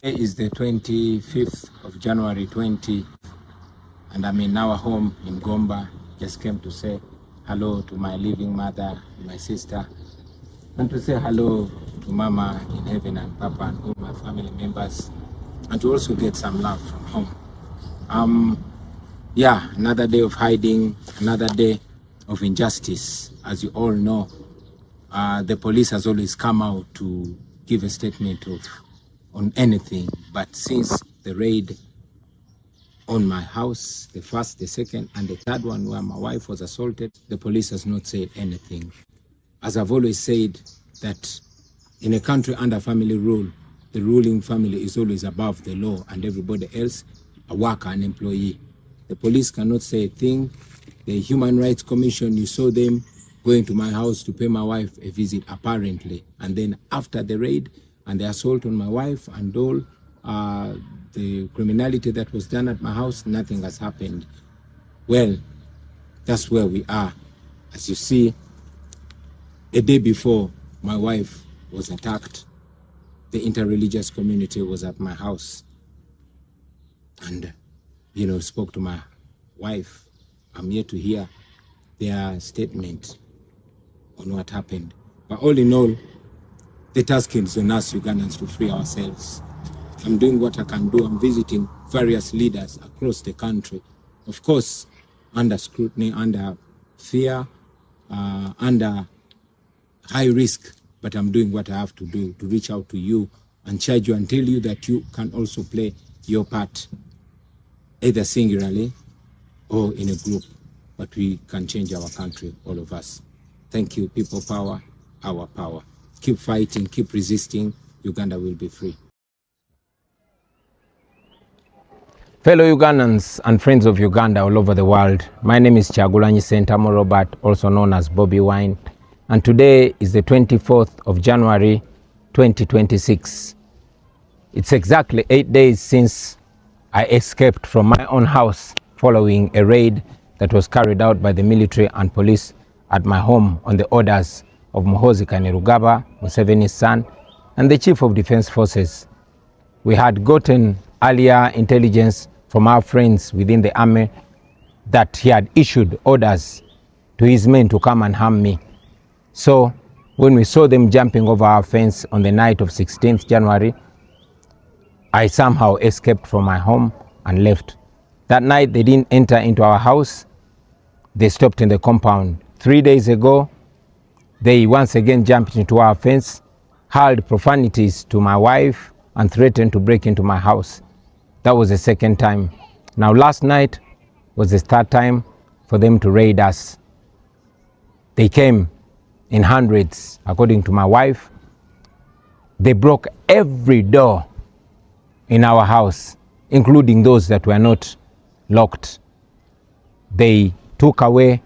Today is the 25th of January 20, and I'm in our home in Gomba. Just came to say hello to my living mother, my sister, and to say hello to Mama in heaven and Papa and all my family members, and to also get some love from home. Yeah, another day of hiding, another day of injustice. As you all know, the police has always come out to give a statement on anything, but since the raid on my house, the first, the second, and the third one where my wife was assaulted, the police has not said anything. As I've always said, that in a country under family rule, the ruling family is always above the law and everybody else, a worker, an employee. The police cannot say a thing. The Human Rights Commission, you saw them going to my house to pay my wife a visit, apparently. And then after the raid, and the assault on my wife and all the criminality that was done at my house, nothing has happened. Well, that's where we are. As you see, a day before my wife was attacked, the inter-religious community was at my house and, spoke to my wife. I'm yet to hear their statement on what happened. But all in all, the task is on us Ugandans to free ourselves. I'm doing what I can do. I'm visiting various leaders across the country. Of course, under scrutiny, under fear, under high risk, but I'm doing what I have to do to reach out to you and charge you and tell you that you can also play your part, either singularly or in a group, but we can change our country, all of us. Thank you, people power, our power. Keep fighting, keep resisting, Uganda will be free. Fellow Ugandans and friends of Uganda all over the world, my name is Kyagulanyi Robert, also known as Bobi Wine, and today is the 24th of January 2026. It's exactly 8 days since I escaped from my own house following a raid that was carried out by the military and police at my home on the orders of Muhoozi Kainerugaba, Museveni's son, and the Chief of Defense Forces. We had gotten earlier intelligence from our friends within the army that he had issued orders to his men to come and harm me. So when we saw them jumping over our fence on the night of 16th January, I somehow escaped from my home and left. That night they didn't enter into our house. They stopped in the compound. 3 days ago, they once again jumped into our fence, hurled profanities to my wife, and threatened to break into my house. That was the second time. Now last night was the third time for them to raid us. They came in hundreds, according to my wife. They broke every door in our house, including those that were not locked. They took away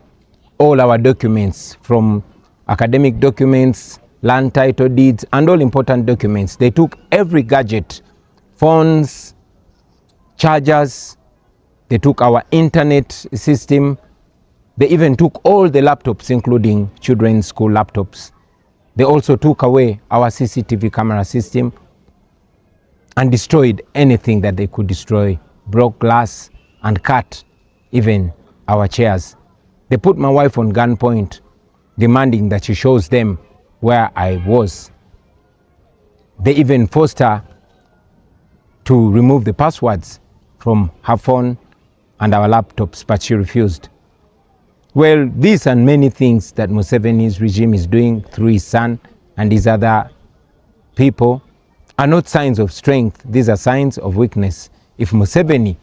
all our documents, from academic documents, land title deeds, and all important documents. They took every gadget, phones, chargers. They took our internet system. They even took all the laptops, including children's school laptops. They also took away our CCTV camera system and destroyed anything that they could destroy, broke glass and cut even our chairs. They put my wife on gunpoint, demanding that she shows them where I was. They even forced her to remove the passwords from her phone and our laptops, but she refused. Well, these and many things that Museveni's regime is doing through his son and his other people are not signs of strength. These are signs of weakness. If Museveni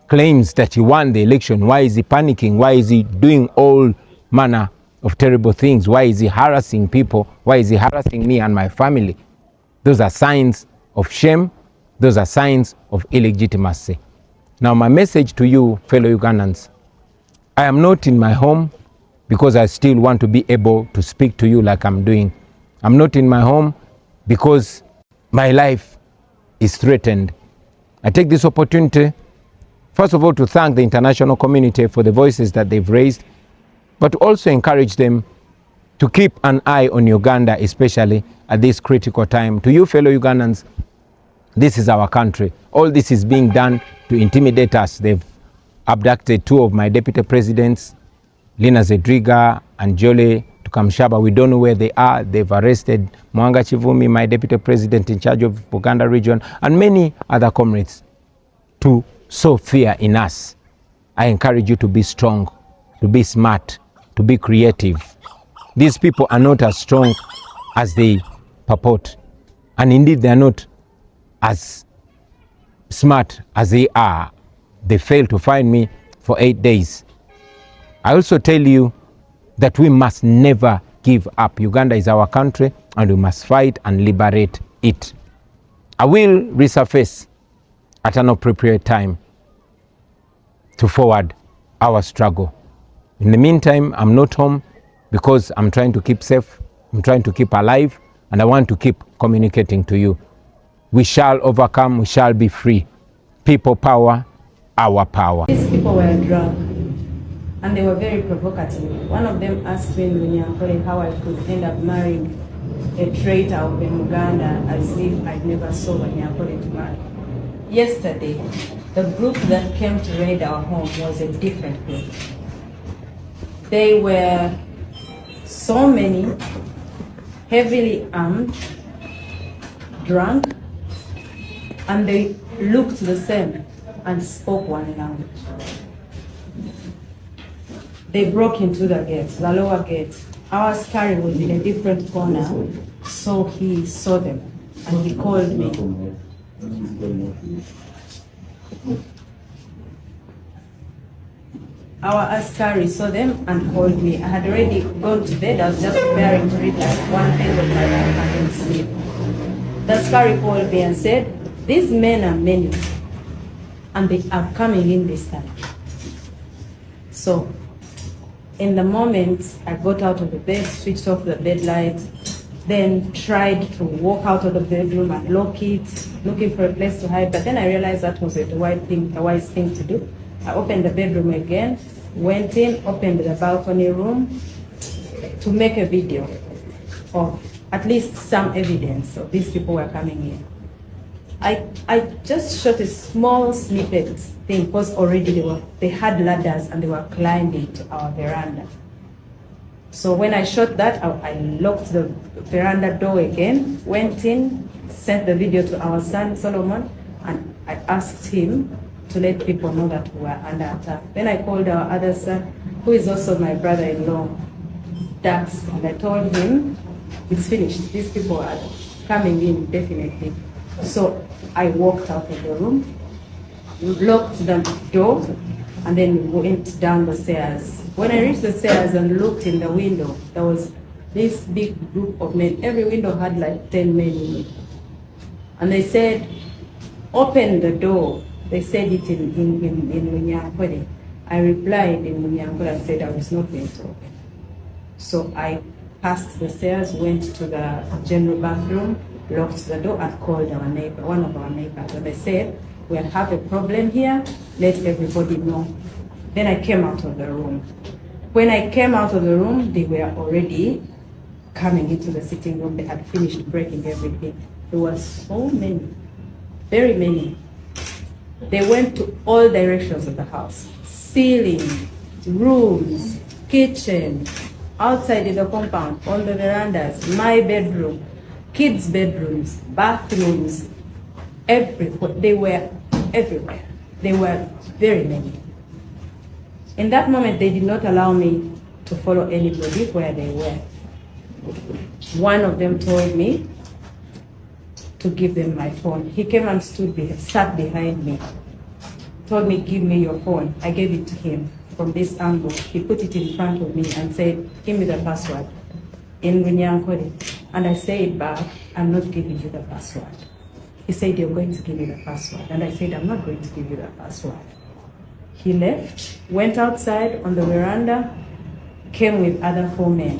claims that he won the election, why is he panicking? Why is he doing all manner of terrible things? Why is he harassing people? Why is he harassing me and my family? Those are signs of shame. Those are signs of illegitimacy. Now, my message to you, fellow Ugandans, I am not in my home because I still want to be able to speak to you like I'm doing. I'm not in my home because my life is threatened. I take this opportunity, first of all, to thank the international community for the voices that they've raised, but to also encourage them to keep an eye on Uganda, especially at this critical time. To you fellow Ugandans, this is our country. All this is being done to intimidate us. They've abducted 2 of my deputy presidents, Lina Zedriga and Jole Tukamshaba. We don't know where they are. They've arrested Mwanga Chivumi, my deputy president in charge of Buganda region, and many other comrades to sow fear in us. I encourage you to be strong, to be smart, to be creative. These people are not as strong as they purport, and indeed they are not as smart as they are. They failed to find me for 8 days. I also tell you that we must never give up. Uganda is our country and we must fight and liberate it. I will resurface at an appropriate time to forward our struggle. In the meantime, I'm not home because I'm trying to keep safe, I'm trying to keep alive, and I want to keep communicating to you. We shall overcome, we shall be free. People power, our power. These people were drunk and they were very provocative. One of them asked me in Munyankole how I could end up marrying a traitor of Uganda as if I'd never saw Munyankole to marry. Yesterday, the group that came to raid our home was a different group. They were so many, heavily armed, drunk, and they looked the same and spoke one language. They broke into the gate, the lower gate. Our askari was in a different corner, so he saw them and he called me. Our askari saw them and called me. I had already gone to bed. I was just preparing to read like one page of my life and then sleep. The askari called me and said, "These men are many and they are coming in this time." So in the moment, I got out of the bed, switched off the bed light, then tried to walk out of the bedroom and lock it, looking for a place to hide. But then I realized that was a wise thing to do. I opened the bedroom again, went in, opened the balcony room to make a video of at least some evidence of these people were coming in. I just shot a small snippet thing because already they had ladders and they were climbing to our veranda. So when I shot that, I locked the veranda door again, went in, sent the video to our son Solomon, and I asked him to let people know that we were under attack. Then I called our other son, who is also my brother-in-law, Dax, and I told him, it's finished. These people are coming in definitely. So I walked out of the room, locked the door, and then went down the stairs. When I reached the stairs and looked in the window, there was this big group of men. Every window had like 10 men in it. And they said, "Open the door." They said it in Munyankole. I replied in Munyankole and said I was not going to open. So I passed the stairs, went to the general bathroom, locked the door and called our neighbor, one of our neighbors. And they said, "We have a problem here, let everybody know." Then I came out of the room. When I came out of the room, they were already coming into the sitting room. They had finished breaking everything. There were so many, very many. They went to all directions of the house. Ceiling, rooms, kitchen, outside in the compound, on the verandas, my bedroom, kids' bedrooms, bathrooms, everywhere. They were everywhere. They were very many. In that moment, they did not allow me to follow anybody where they were. One of them told me to give them my phone. He came and sat behind me, told me, "Give me your phone." I gave it to him from this angle. He put it in front of me and said, "Give me the password," in Runyankore. And I said back, "I'm not giving you the password." He said, "You're going to give me the password." And I said, "I'm not going to give you the password." He left, went outside on the veranda, came with other 4 men.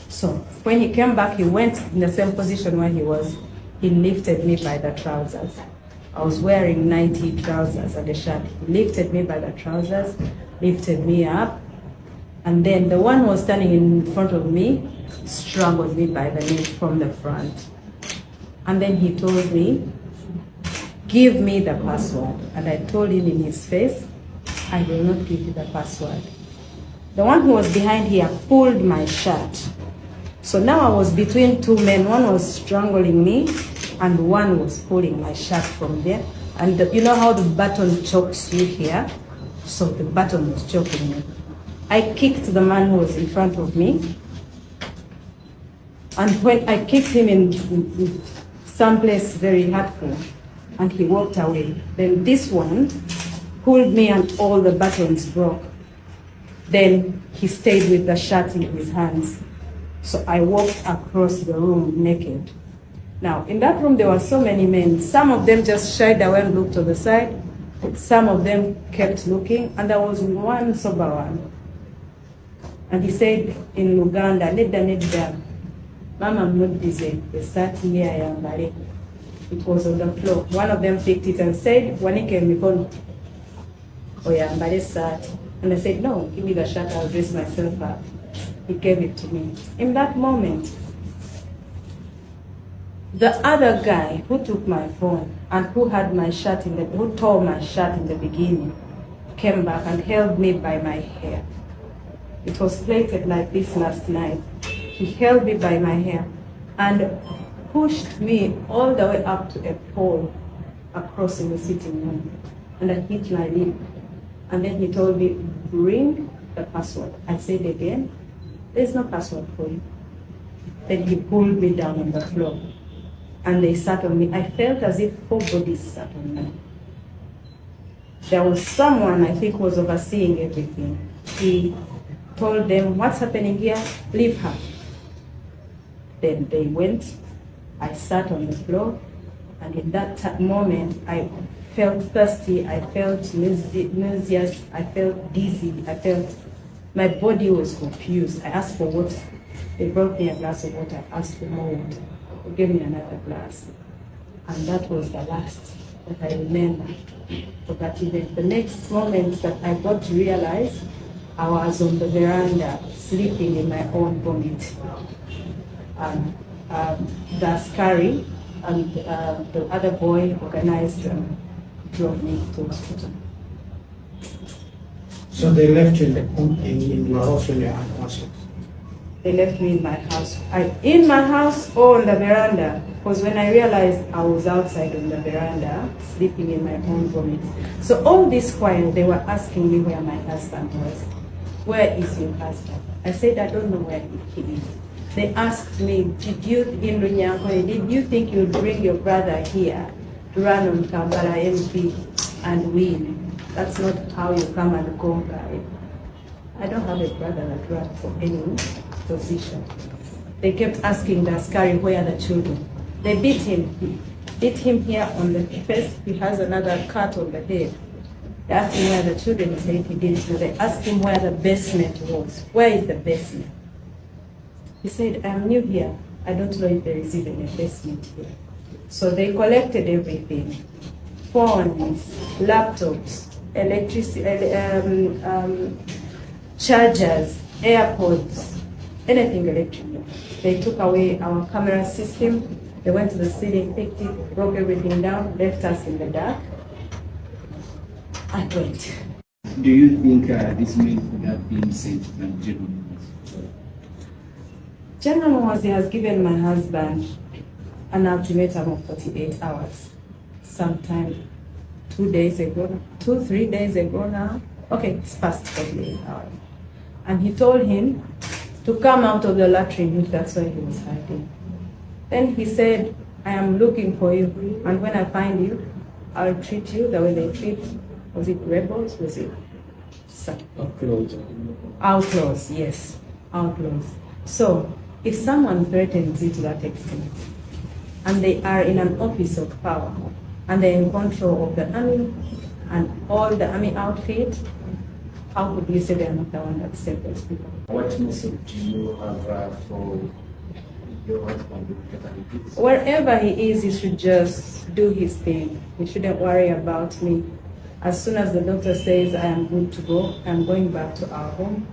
So when he came back, he went in the same position where he was. He lifted me by the trousers. I was wearing 90 trousers and a shirt. He lifted me by the trousers, lifted me up, And then the one who was standing in front of me strangled me by the neck from the front. And then he told me, give me the password. And I told him in his face, I will not give you the password. The one who was behind here pulled my shirt. So now I was between two men. One was strangling me and one was pulling my shirt from there. And you know how the button chokes you here? So the button was choking me. I kicked the man who was in front of me. And when I kicked him in someplace very hurtful, and he walked away, then this one pulled me and all the buttons broke. Then he stayed with the shirt in his hands. So I walked across the room naked. Now, in that room, there were so many men. Some of them just shied away and looked to the side. Some of them kept looking, and there was one sober one. And he said in Uganda, nedda, Mama, I'm not busy. They sat here, yambale. It was on the floor. One of them picked it and said, wanike mikono. Oyambale sat. And I said, no, give me the shirt, I'll dress myself up. He gave it to me. In that moment, the other guy who took my phone and who had my shirt who tore my shirt in the beginning, came back and held me by my hair. It was plaited like this last night. He held me by my hair and pushed me all the way up to a pole across in the sitting room. And I hit my lip. And then he told me, bring the password. I said again, there's no password for you. Then he pulled me down on the floor. And they sat on me. I felt as if 4 bodies sat on me. There was someone I think was overseeing everything. He told them, what's happening here? Leave her. Then they went. I sat on the floor. And in that moment, I felt thirsty. I felt nauseous. I felt dizzy. I felt my body was confused. I asked for water. They brought me a glass of water. I asked for more water. They gave me another glass. And that was the last that I remember of that event. The next moment that I got to realize, I was on the veranda sleeping in my own vomit. The askari and the other boy organized and drove me to hospital. So they left you in your house when you had house? They left me in my house. In my house or on the veranda, because when I realized I was outside on the veranda, sleeping in my own vomit. So all this while, they were asking me where my husband was. Where is your husband? I said, I don't know where he is. They asked me, did you think you'd bring your brother here to run on Kampala MP and win? That's not how you come and conquer it. I don't have a brother that ran for any position. They kept asking the askari, where are the children? They beat him. Beat him here on the face. He has another cut on the head. They asked him where the children, he said he didn't know. They asked him where the basement was. Where is the basement? He said, I'm new here. I don't know if there is even a basement here. So they collected everything. Phones, laptops, electricity, chargers, AirPods, anything electrical. They took away our camera system. They went to the city, picked it, broke everything down, left us in the dark. I went. Do you think this man could have been sent to General? General Mwazi has given my husband an ultimatum of 48 hours. Sometime 3 days ago now. Okay, it's past 48 hours. And he told him to come out of the latrine if that's where he was hiding. Then he said, I am looking for you, and when I find you, I'll treat you the way they treat, was it rebels? Was it Outlaws? Outlaws, yes, outlaws. So, if someone threatens you to that extent, and they are in an office of power, and they're in control of the army and all the army outfit, how could you say they're not the one that saved those people? What message do you have for your husband? Wherever he is, he should just do his thing. He shouldn't worry about me. As soon as the doctor says I am good to go, I'm going back to our home.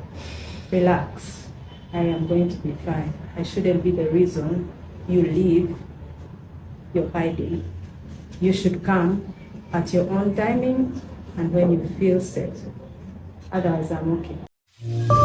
relax. I am going to be fine. I shouldn't be the reason you leave. You're hiding. You should come at your own timing and when you feel safe. Otherwise, I'm okay.